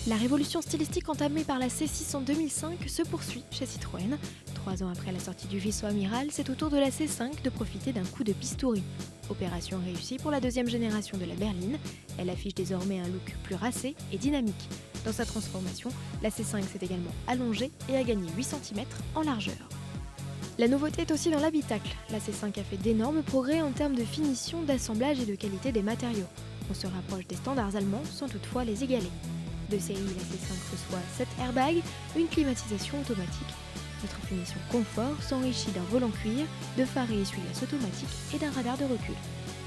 La révolution stylistique entamée par la C6 en 2005 se poursuit chez Citroën. 3 ans après la sortie du vaisseau amiral, c'est au tour de la C5 de profiter d'un coup de bistouri. Opération réussie pour la deuxième génération de la berline. Elle affiche désormais un look plus racé et dynamique. Dans sa transformation, la C5 s'est également allongée et a gagné 8 cm en largeur. La nouveauté est aussi dans l'habitacle. La C5 a fait d'énormes progrès en termes de finition, d'assemblage et de qualité des matériaux. On se rapproche des standards allemands sans toutefois les égaler. De série, la C5 reçoit 7 airbags, une climatisation automatique. Notre finition confort s'enrichit d'un volant cuir, de phares et essuie-glaces automatiques et d'un radar de recul.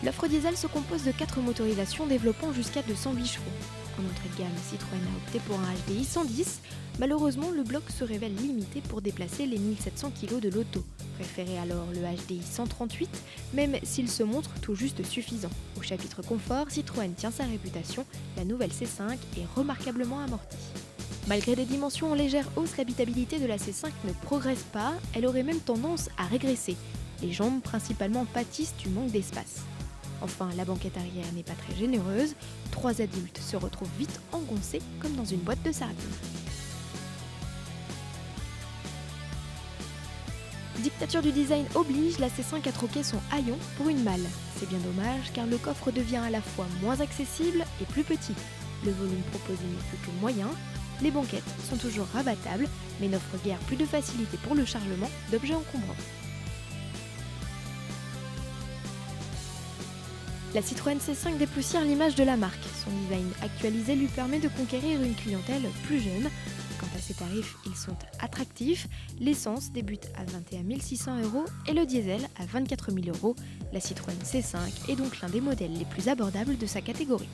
L'offre diesel se compose de 4 motorisations développant jusqu'à 208 chevaux. En entrée de gamme, Citroën a opté pour un HDI 110. Malheureusement, le bloc se révèle limité pour déplacer les 1700 kg de l'auto. Préférez alors le HDI 138, même s'il se montre tout juste suffisant. Au chapitre confort, Citroën tient sa réputation, la nouvelle C5 est remarquablement amortie. Malgré des dimensions en légère hausse, l'habitabilité de la C5 ne progresse pas, elle aurait même tendance à régresser. Les jambes principalement pâtissent du manque d'espace. Enfin, la banquette arrière n'est pas très généreuse, 3 adultes se retrouvent vite engoncés comme dans une boîte de sardines. Dictature du design oblige, la C5 a troqué son haillon pour une malle. C'est bien dommage car le coffre devient à la fois moins accessible et plus petit. Le volume proposé n'est plus que moyen. Les banquettes sont toujours rabattables mais n'offrent guère plus de facilité pour le chargement d'objets encombrants. La Citroën C5 dépoussière l'image de la marque. Son design actualisé lui permet de conquérir une clientèle plus jeune. Quant à ses tarifs, ils sont attractifs. L'essence débute à 21 600 € et le diesel à 24 000 €. La Citroën C5 est donc l'un des modèles les plus abordables de sa catégorie.